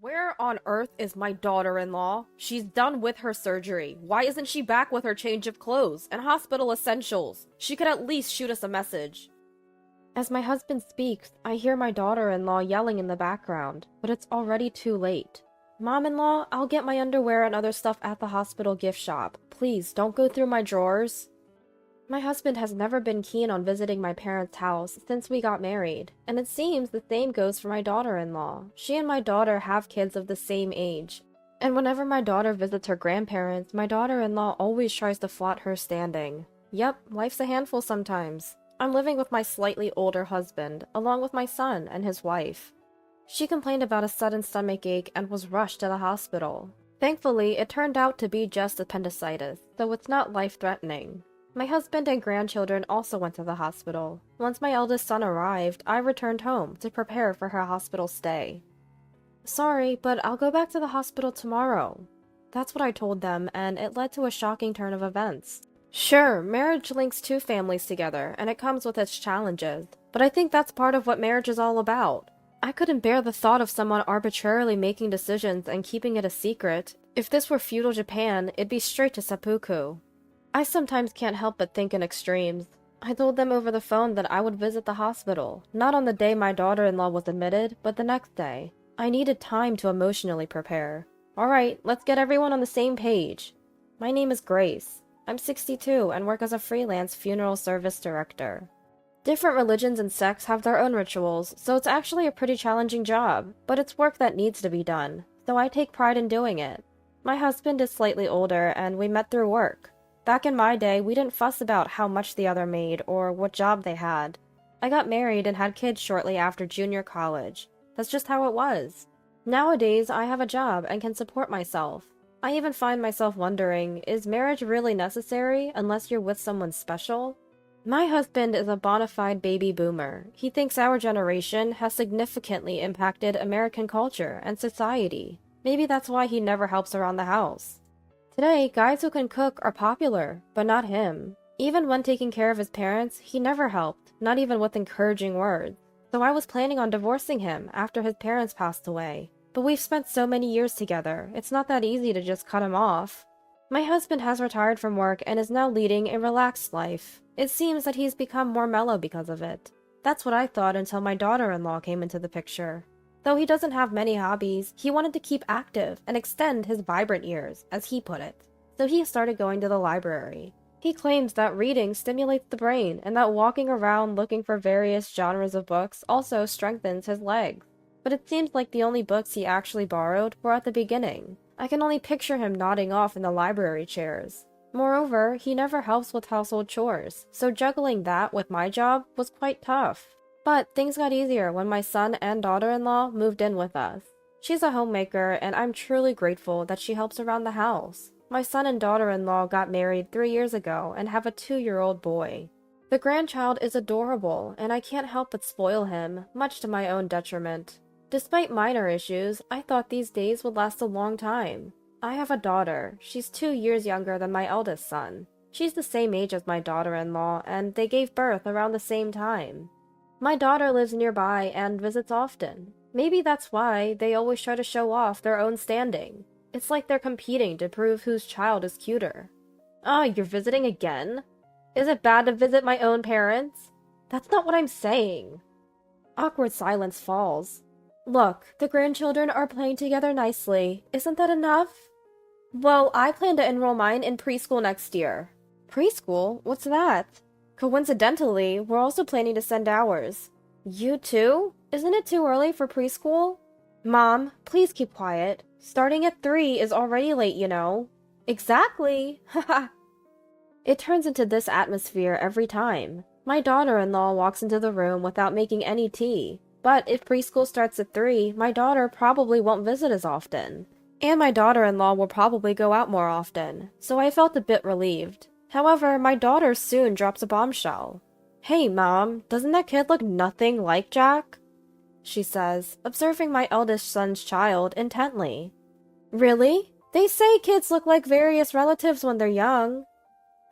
Where on earth is my daughter-in-law? She's done with her surgery. Why isn't she back with her change of clothes and hospital essentials? She could at least shoot us a message. As my husband speaks, I hear my daughter-in-law yelling in the background, but it's already too late. Mom-in-law, I'll get my underwear and other stuff at the hospital gift shop. Please, don't go through my drawers. My husband has never been keen on visiting my parents' house since we got married, and it seems the same goes for my daughter-in-law. She and my daughter have kids of the same age, and whenever my daughter visits her grandparents, my daughter-in-law always tries to flaunt her standing. Yep, life's a handful sometimes. I'm living with my slightly older husband, along with my son and his wife. She complained about a sudden stomachache and was rushed to the hospital. Thankfully, it turned out to be just appendicitis, so it's not life-threatening. My husband and grandchildren also went to the hospital. Once my eldest son arrived, I returned home to prepare for her hospital stay. Sorry, but I'll go back to the hospital tomorrow. That's what I told them, and it led to a shocking turn of events. Sure, marriage links two families together, and it comes with its challenges, but I think that's part of what marriage is all about. I couldn't bear the thought of someone arbitrarily making decisions and keeping it a secret. If this were feudal Japan, it'd be straight to seppuku. I sometimes can't help but think in extremes. I told them over the phone that I would visit the hospital, not on the day my daughter-in-law was admitted, but the next day. I needed time to emotionally prepare. Alright, let's get everyone on the same page. My name is Grace. I'm 62 and work as a freelance funeral service director. Different religions and sects have their own rituals, so it's actually a pretty challenging job, but it's work that needs to be done, so I take pride in doing it. My husband is slightly older, and we met through work. Back in my day, we didn't fuss about how much the other made or what job they had. I got married and had kids shortly after junior college. That's just how it was. Nowadays, I have a job and can support myself. I even find myself wondering, is marriage really necessary unless you're with someone special? My husband is a bona fide baby boomer. He thinks our generation has significantly impacted American culture and society. Maybe that's why he never helps around the house. Today, guys who can cook are popular, but not him. Even when taking care of his parents, he never helped, not even with encouraging words. So I was planning on divorcing him after his parents passed away. But we've spent so many years together, it's not that easy to just cut him off. My husband has retired from work and is now leading a relaxed life. It seems that he's become more mellow because of it. That's what I thought until my daughter-in-law came into the picture. Though he doesn't have many hobbies, he wanted to keep active and extend his vibrant years, as he put it. So he started going to the library. He claims that reading stimulates the brain and that walking around looking for various genres of books also strengthens his legs. But it seems like the only books he actually borrowed were at the beginning. I can only picture him nodding off in the library chairs. Moreover, he never helps with household chores, so juggling that with my job was quite tough. But things got easier when my son and daughter-in-law moved in with us. She's a homemaker, and I'm truly grateful that she helps around the house. My son and daughter-in-law got married 3 years ago and have a 2-year-old boy. The grandchild is adorable, and I can't help but spoil him, much to my own detriment. Despite minor issues, I thought these days would last a long time. I have a daughter. She's 2 years younger than my eldest son. She's the same age as my daughter-in-law, and they gave birth around the same time. My daughter lives nearby and visits often. Maybe that's why they always try to show off their own standing. It's like they're competing to prove whose child is cuter. Ah, you're visiting again? Is it bad to visit my own parents? That's not what I'm saying. Awkward silence falls. Look, the grandchildren are playing together nicely. Isn't that enough? Well, I plan to enroll mine in preschool next year. Preschool? What's that? Coincidentally, we're also planning to send ours. You too? Isn't it too early for preschool? Mom, please keep quiet. Starting at 3 is already late, you know. Exactly! Haha. It turns into this atmosphere every time. My daughter-in-law walks into the room without making any tea. But if preschool starts at 3, my daughter probably won't visit as often. And my daughter-in-law will probably go out more often, so I felt a bit relieved. However, my daughter soon drops a bombshell. Hey, Mom, doesn't that kid look nothing like Jack? She says, observing my eldest son's child intently. Really? They say kids look like various relatives when they're young.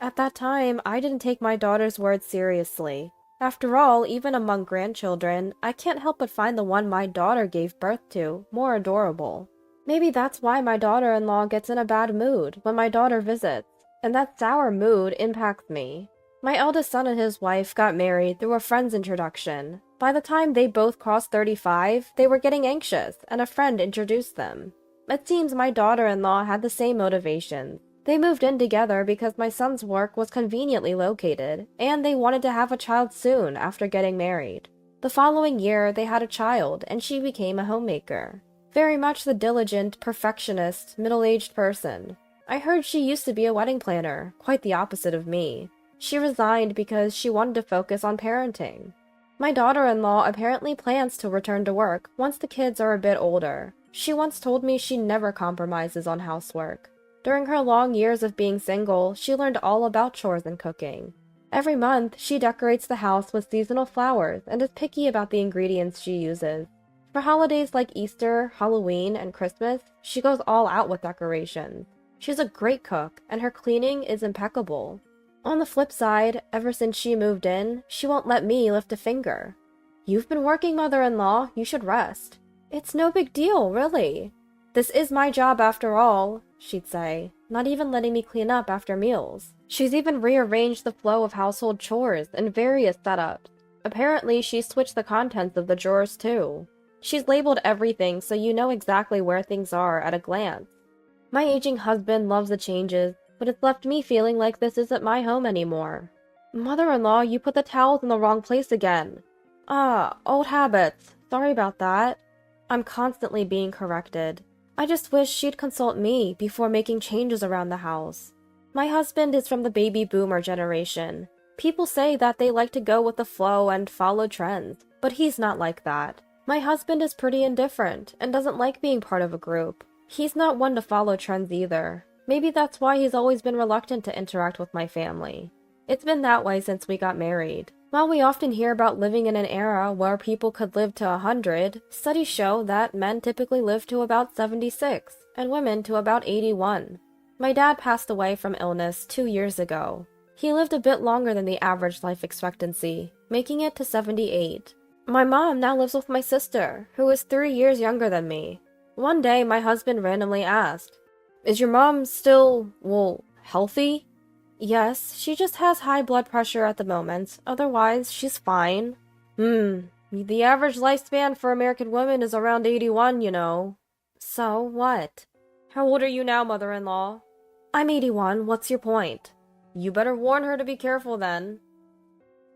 At that time, I didn't take my daughter's words seriously. After all, even among grandchildren, I can't help but find the one my daughter gave birth to more adorable. Maybe that's why my daughter-in-law gets in a bad mood when my daughter visits, and that sour mood impacts me. My eldest son and his wife got married through a friend's introduction. By the time they both crossed 35, they were getting anxious, and a friend introduced them. It seems my daughter-in-law had the same motivations. They moved in together because my son's work was conveniently located, and they wanted to have a child soon after getting married. The following year, they had a child, and she became a homemaker. Very much the diligent, perfectionist, middle-aged person. I heard she used to be a wedding planner, quite the opposite of me. She resigned because she wanted to focus on parenting. My daughter-in-law apparently plans to return to work once the kids are a bit older. She once told me she never compromises on housework. During her long years of being single, she learned all about chores and cooking. Every month, she decorates the house with seasonal flowers and is picky about the ingredients she uses. For holidays like Easter, Halloween, and Christmas, she goes all out with decorations. She's a great cook, and her cleaning is impeccable. On the flip side, ever since she moved in, she won't let me lift a finger. "You've been working, mother-in-law. You should rest." "It's no big deal, really. This is my job after all," she'd say, not even letting me clean up after meals. She's even rearranged the flow of household chores in various setups. Apparently, she's switched the contents of the drawers, too. She's labeled everything so you know exactly where things are at a glance. My aging husband loves the changes, but it's left me feeling like this isn't my home anymore. "Mother-in-law, you put the towels in the wrong place again." "Ah, old habits. Sorry about that." I'm constantly being corrected. I just wish she'd consult me before making changes around the house. My husband is from the baby boomer generation. People say that they like to go with the flow and follow trends, but he's not like that. My husband is pretty indifferent and doesn't like being part of a group. He's not one to follow trends either. Maybe that's why he's always been reluctant to interact with my family. It's been that way since we got married. While we often hear about living in an era where people could live to 100, studies show that men typically live to about 76 and women to about 81. My dad passed away from illness 2 years ago. He lived a bit longer than the average life expectancy, making it to 78. My mom now lives with my sister, who is 3 years younger than me. One day, my husband randomly asked, "Is your mom still, healthy?" "Yes, she just has high blood pressure at the moment. Otherwise, she's fine." The average lifespan for American women is around 81, you know." "So what?" "How old are you now, mother-in-law?" "I'm 81. What's your point?" "You better warn her to be careful then."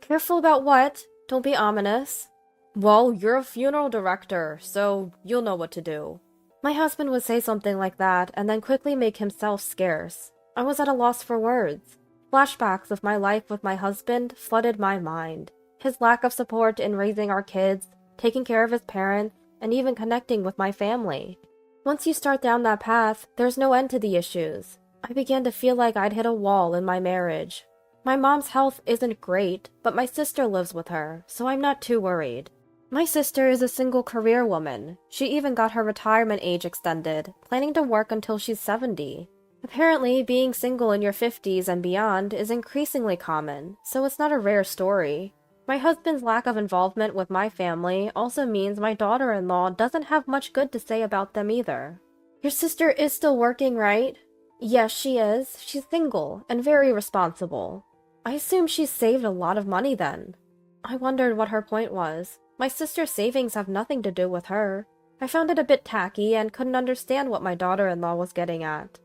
"Careful about what? Don't be ominous." "Well, you're a funeral director, so you'll know what to do." My husband would say something like that and then quickly make himself scarce. I was at a loss for words. Flashbacks of my life with my husband flooded my mind. His lack of support in raising our kids, taking care of his parents, and even connecting with my family. Once you start down that path, there's no end to the issues. I began to feel like I'd hit a wall in my marriage. My mom's health isn't great, but my sister lives with her, so I'm not too worried. My sister is a single career woman. She even got her retirement age extended, planning to work until she's 70. Apparently, being single in your 50s and beyond is increasingly common, so it's not a rare story. My husband's lack of involvement with my family also means my daughter-in-law doesn't have much good to say about them either. "Your sister is still working, right?" "Yes, she is. She's single and very responsible." "I assume she's saved a lot of money then." I wondered what her point was. My sister's savings have nothing to do with her. I found it a bit tacky and couldn't understand what my daughter-in-law was getting at.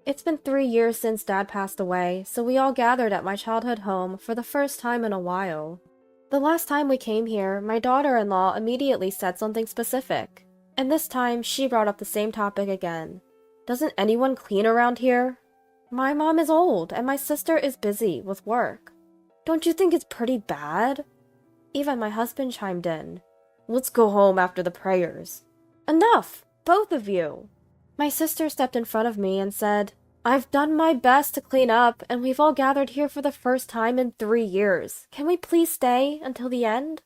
It's been 3 years since Dad passed away, so we all gathered at my childhood home for the first time in a while. The last time we came here, my daughter-in-law immediately said something specific, and this time she brought up the same topic again. "Doesn't anyone clean around here?" "My mom is old, and my sister is busy with work." "Don't you think it's pretty bad?" Even my husband chimed in. "Let's go home after the prayers." "Enough! Both of you!" My sister stepped in front of me and said, "I've done my best to clean up, and we've all gathered here for the first time in 3 years. Can we please stay until the end?"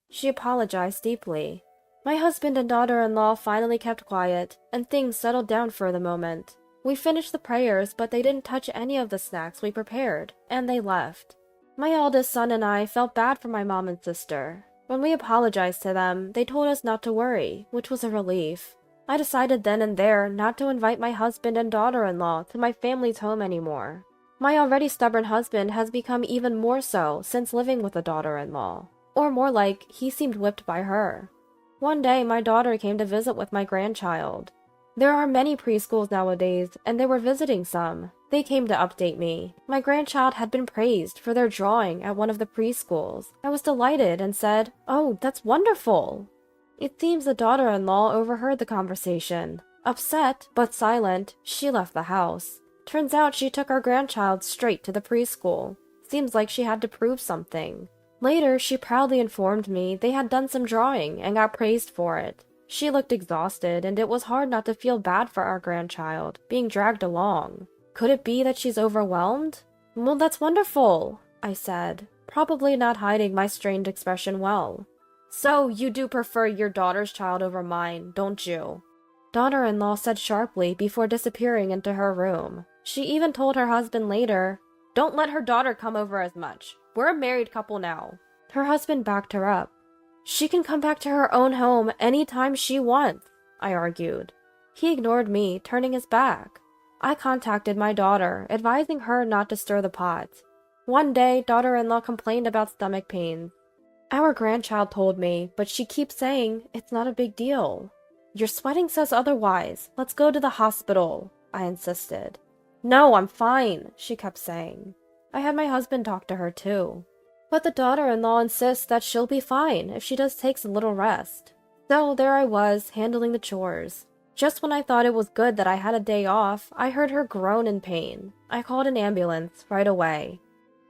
She apologized deeply. My husband and daughter-in-law finally kept quiet, and things settled down for the moment. We finished the prayers, but they didn't touch any of the snacks we prepared, and they left. My eldest son and I felt bad for my mom and sister. When we apologized to them, they told us not to worry, which was a relief. I decided then and there not to invite my husband and daughter-in-law to my family's home anymore. My already stubborn husband has become even more so since living with a daughter-in-law. Or more like, he seemed whipped by her. One day, my daughter came to visit with my grandchild. There are many preschools nowadays, and they were visiting some. They came to update me. My grandchild had been praised for their drawing at one of the preschools. I was delighted and said, "Oh, that's wonderful." It seems the daughter-in-law overheard the conversation. Upset, but silent, she left the house. Turns out she took our grandchild straight to the preschool. Seems like she had to prove something. Later, she proudly informed me they had done some drawing and got praised for it. She looked exhausted, and it was hard not to feel bad for our grandchild, being dragged along. Could it be that she's overwhelmed? "Well, that's wonderful," I said, probably not hiding my strained expression well. "So, you do prefer your daughter's child over mine, don't you?" Daughter-in-law said sharply before disappearing into her room. She even told her husband later, "Don't let her daughter come over as much. We're a married couple now." Her husband backed her up. "She can come back to her own home any time she wants," I argued. He ignored me, turning his back. I contacted my daughter, advising her not to stir the pot. One day, daughter-in-law complained about stomach pains. "Our grandchild told me, but she keeps saying it's not a big deal." "Your sweating says otherwise. Let's go to the hospital," I insisted. "No, I'm fine," she kept saying. I had my husband talk to her too. But the daughter-in-law insists that she'll be fine if she just takes a little rest. So there I was, handling the chores. Just when I thought it was good that I had a day off, I heard her groan in pain. I called an ambulance right away.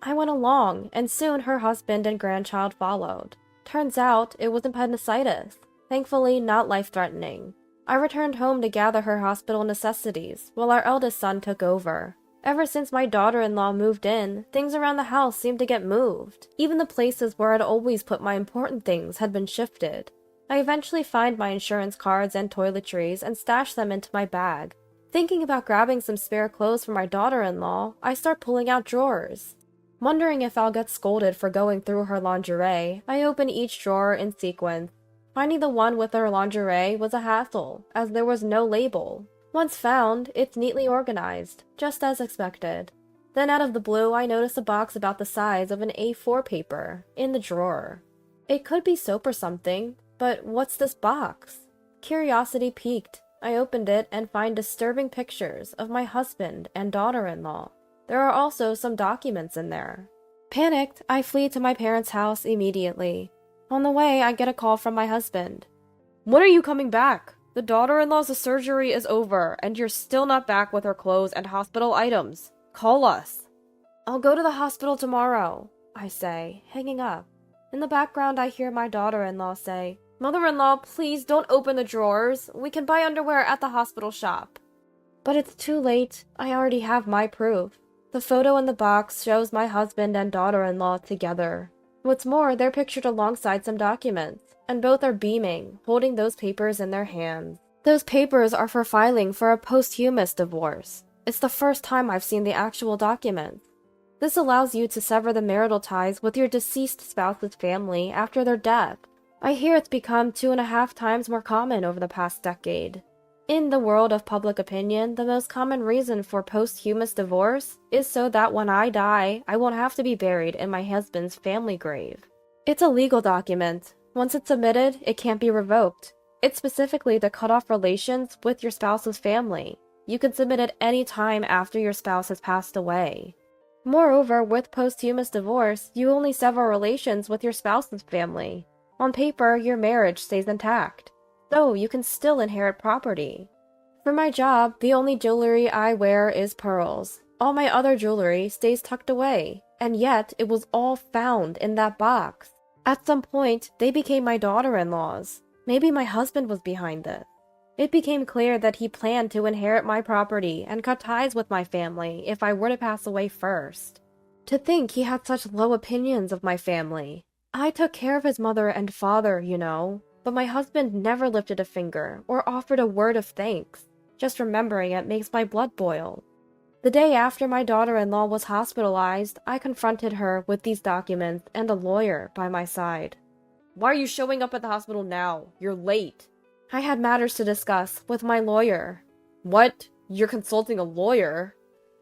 I went along, and soon her husband and grandchild followed. Turns out it was appendicitis. Thankfully, not life-threatening. I returned home to gather her hospital necessities, while our eldest son took over. Ever since my daughter-in-law moved in, things around the house seemed to get moved. Even the places where I'd always put my important things had been shifted. I eventually find my insurance cards and toiletries and stash them into my bag. Thinking about grabbing some spare clothes for my daughter-in-law, I start pulling out drawers. Wondering if I'll get scolded for going through her lingerie, I open each drawer in sequence. Finding the one with her lingerie was a hassle, as there was no label. Once found, it's neatly organized, just as expected. Then out of the blue, I notice a box about the size of an A4 paper, in the drawer. It could be soap or something, but what's this box? Curiosity piqued. I opened it and find disturbing pictures of my husband and daughter-in-law. There are also some documents in there. Panicked, I flee to my parents' house immediately. On the way, I get a call from my husband. "When are you coming back? The daughter-in-law's surgery is over, and you're still not back with her clothes and hospital items. Call us." "I'll go to the hospital tomorrow," I say, hanging up. In the background, I hear my daughter-in-law say, "Mother-in-law, please don't open the drawers. We can buy underwear at the hospital shop." But it's too late. I already have my proof. The photo in the box shows my husband and daughter-in-law together. What's more, they're pictured alongside some documents, and both are beaming, holding those papers in their hands. Those papers are for filing for a posthumous divorce. It's the first time I've seen the actual documents. This allows you to sever the marital ties with your deceased spouse's family after their death. I hear it's become 2.5 times more common over the past decade. In the world of public opinion, the most common reason for posthumous divorce is so that when I die, I won't have to be buried in my husband's family grave. It's a legal document. Once it's submitted, it can't be revoked. It's specifically to cut off relations with your spouse's family. You can submit it any time after your spouse has passed away. Moreover, with posthumous divorce, you only sever relations with your spouse's family. On paper, your marriage stays intact. So you can still inherit property. For my job, the only jewelry I wear is pearls. All my other jewelry stays tucked away, and yet it was all found in that box. At some point, they became my daughter-in-laws. Maybe my husband was behind this. It became clear that he planned to inherit my property and cut ties with my family if I were to pass away first. To think he had such low opinions of my family. I took care of his mother and father, you know. But my husband never lifted a finger or offered a word of thanks. Just remembering it makes my blood boil. The day after my daughter-in-law was hospitalized, I confronted her with these documents and a lawyer by my side. Why are you showing up at the hospital now? You're late. I had matters to discuss with my lawyer. What? You're consulting a lawyer?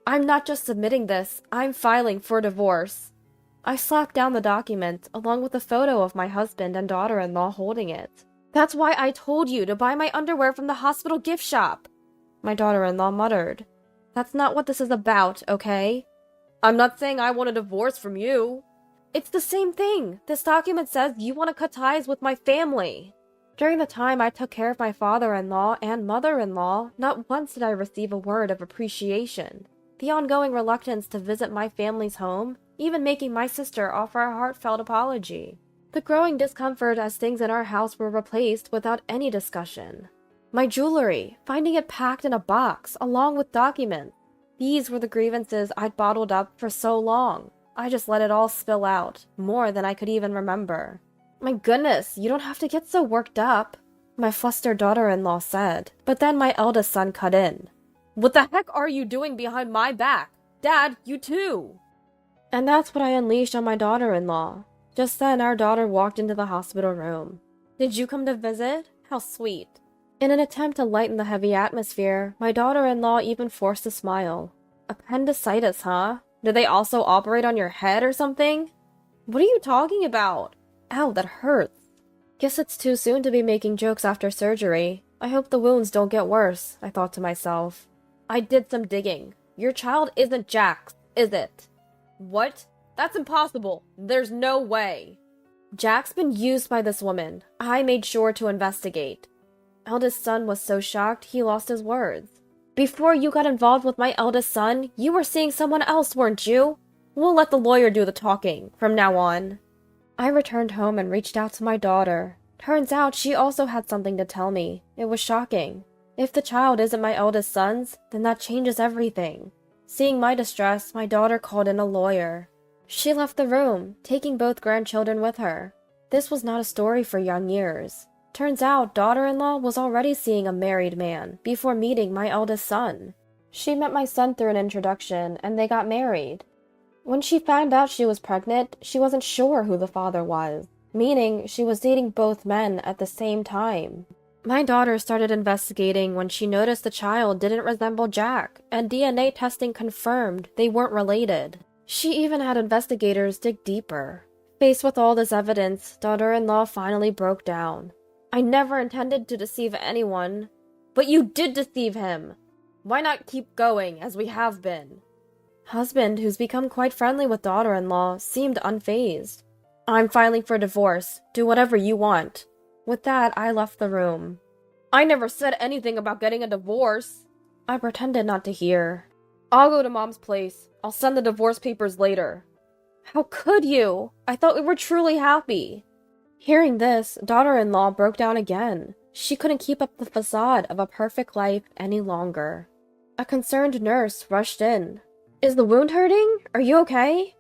I'm not just submitting this, I'm filing for divorce. I slapped down the document, along with a photo of my husband and daughter-in-law holding it. That's why I told you to buy my underwear from the hospital gift shop. My daughter-in-law muttered. That's not what this is about, okay? I'm not saying I want a divorce from you. It's the same thing. This document says you want to cut ties with my family. During the time I took care of my father-in-law and mother-in-law, not once did I receive a word of appreciation. The ongoing reluctance to visit my family's home, even making my sister offer a heartfelt apology. The growing discomfort as things in our house were replaced without any discussion. My jewelry, finding it packed in a box, along with documents. These were the grievances I'd bottled up for so long. I just let it all spill out, more than I could even remember. My goodness, you don't have to get so worked up, my flustered daughter-in-law said, but then my eldest son cut in. What the heck are you doing behind my back? Dad, you too! And that's what I unleashed on my daughter-in-law. Just then, our daughter walked into the hospital room. Did you come to visit? How sweet. In an attempt to lighten the heavy atmosphere, my daughter-in-law even forced a smile. Appendicitis, huh? Do they also operate on your head or something? What are you talking about? Ow, that hurts. Guess it's too soon to be making jokes after surgery. I hope the wounds don't get worse, I thought to myself. I did some digging. Your child isn't Jack's, is it? What? That's impossible. There's no way. Jack's been used by this woman. I made sure to investigate. Eldest son was so shocked he lost his words. Before you got involved with my eldest son, you were seeing someone else, weren't you? We'll let the lawyer do the talking from now on. I returned home and reached out to my daughter. Turns out she also had something to tell me. It was shocking. If the child isn't my eldest son's, then that changes everything. Seeing my distress, my daughter called in a lawyer. She left the room, taking both grandchildren with her. This was not a story for young years. Turns out, daughter-in-law was already seeing a married man before meeting my eldest son. She met my son through an introduction, and they got married. When she found out she was pregnant, she wasn't sure who the father was, meaning she was dating both men at the same time. My daughter started investigating when she noticed the child didn't resemble Jack, and DNA testing confirmed they weren't related. She even had investigators dig deeper. Faced with all this evidence, daughter-in-law finally broke down. I never intended to deceive anyone. But you did deceive him! Why not keep going, as we have been? Husband, who's become quite friendly with daughter-in-law, seemed unfazed. I'm filing for divorce. Do whatever you want. With that, I left the room. I never said anything about getting a divorce. I pretended not to hear. I'll go to Mom's place. I'll send the divorce papers later. How could you? I thought we were truly happy. Hearing this, daughter-in-law broke down again. She couldn't keep up the facade of a perfect life any longer. A concerned nurse rushed in. Is the wound hurting? Are you okay?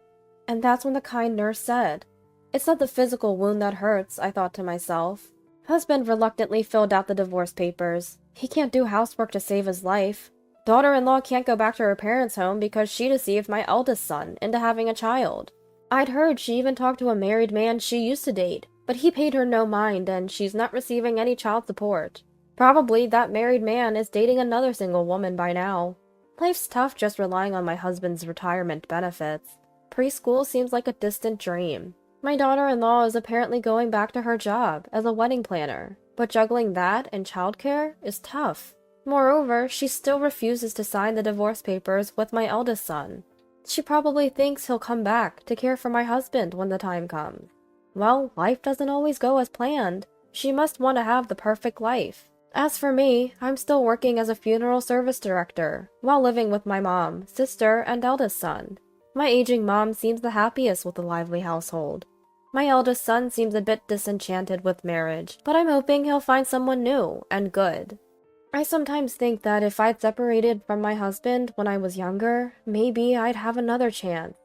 And that's when the kind nurse said, It's not the physical wound that hurts, I thought to myself. Husband reluctantly filled out the divorce papers. He can't do housework to save his life. Daughter-in-law can't go back to her parents' home because she deceived my eldest son into having a child. I'd heard she even talked to a married man she used to date, but he paid her no mind and she's not receiving any child support. Probably that married man is dating another single woman by now. Life's tough just relying on my husband's retirement benefits. Preschool seems like a distant dream. My daughter-in-law is apparently going back to her job as a wedding planner, but juggling that and childcare is tough. Moreover, she still refuses to sign the divorce papers with my eldest son. She probably thinks he'll come back to care for my husband when the time comes. Well, life doesn't always go as planned. She must want to have the perfect life. As for me, I'm still working as a funeral service director, while living with my mom, sister, and eldest son. My aging mom seems the happiest with a lively household. My eldest son seems a bit disenchanted with marriage, but I'm hoping he'll find someone new and good. I sometimes think that if I'd separated from my husband when I was younger, maybe I'd have another chance.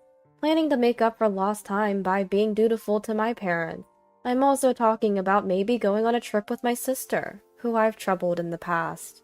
Planning to make up for lost time by being dutiful to my parents. I'm also talking about maybe going on a trip with my sister, who I've troubled in the past.